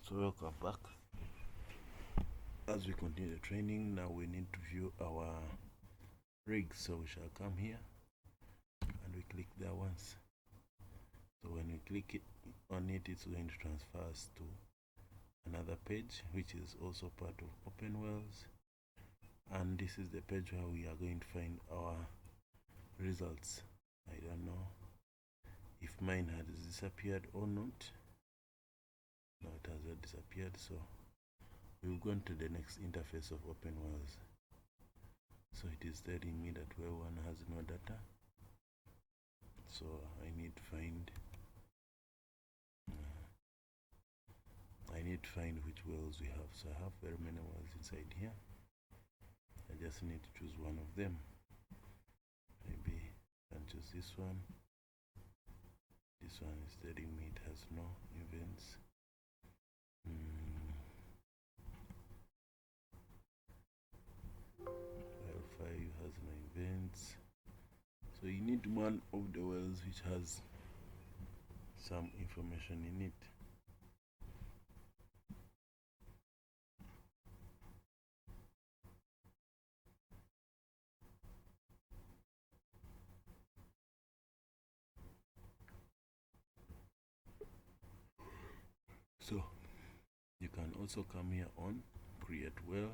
So welcome back. As we continue the training, now we need to view our rig. So we shall come here and we click there once. So when we click on it, it's going to transfer us to another page, which is also part of OpenWells. And this is the page where we are going to find our results. I don't know if mine has disappeared or not. No, it has not disappeared. So we've gone to the next interface of OpenWells. So it is telling me that well one has no data. So I need to find which wells we have. So I have very many wells inside here. I just need to choose one of them. Maybe I can choose this one. This one is telling me it has no events. Well 5 has no events. So you need one of the wells which has some information in it. So you can also come here on create well,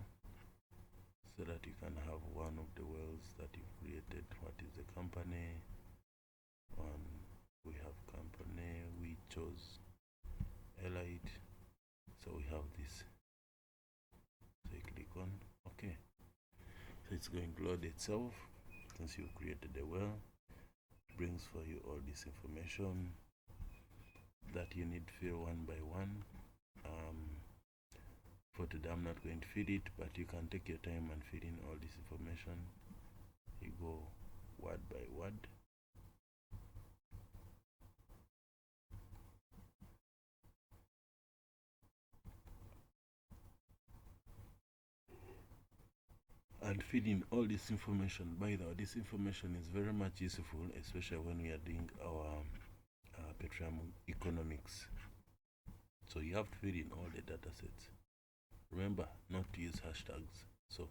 so that you can have one of the wells that you created. What is the company? We have company, we chose Elite, so we have this. So you click on OK. So it's going to load itself. Since you created the well, it brings for you all this information that you need to fill one by one. For today I'm not going to feed it, but you can take your time and fill in all this information. You go word by word. And feed in all this information. By the way, this information is very much useful, especially when we are doing our petroleum economics. So you have to feed in all the data sets. Remember not to use hashtags. So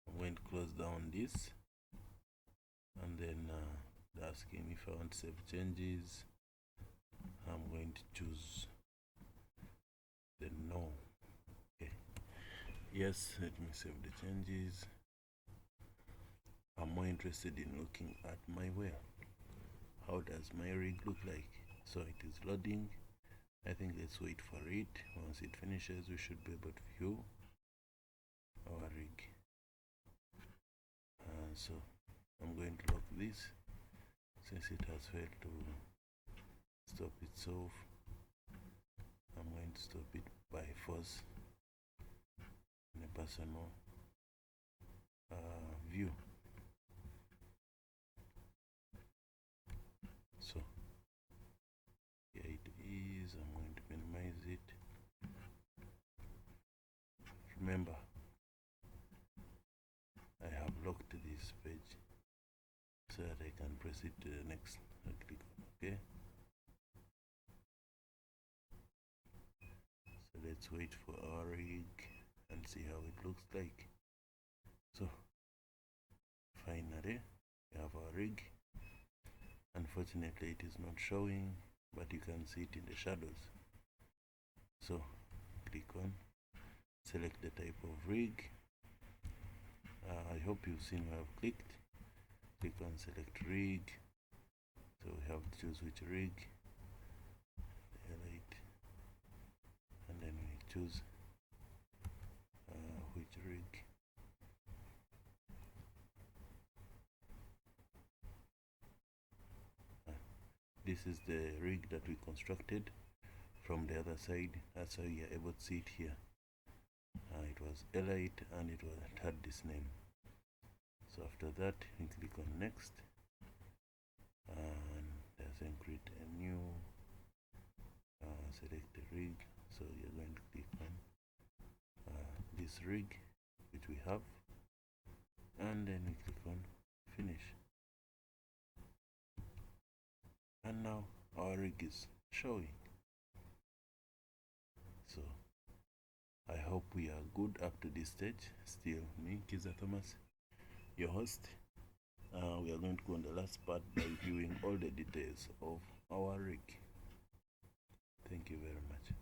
I'm going to close down this, and then asking if I want to save changes. I'm going to choose the no. Okay. Yes, let me save the changes. I'm more interested in looking at my well. How does my rig look like? So it is loading. I think let's wait for it. Once it finishes, we should be able to view our rig. So I'm going to lock this since it has failed to stop itself. I'm going to stop it by force in a personal view. So here it is. I'm going to minimize it. Remember, I have locked this page so that I can proceed to the next. I click OK. So let's wait for our rig and see how it looks like. So finally we have our rig. Unfortunately it is not showing, but you can see it in the shadows. So click on, select the type of rig. I hope you've seen where I've clicked. Click on select rig. So we have to choose which rig, Elite, and then we choose which rig. This is the rig that we constructed from the other side. That's how you are able to see it here. It was Elite and it had this name. So after that, we click on next, and then create a new, select the rig. So you're going to click on this rig which we have, and then we click on finish. And now our rig is showing. So hope we are good up to this stage. Still me, Kiza Thomas, your host. We are going to go on the last part by viewing all the details of our rig. Thank you very much.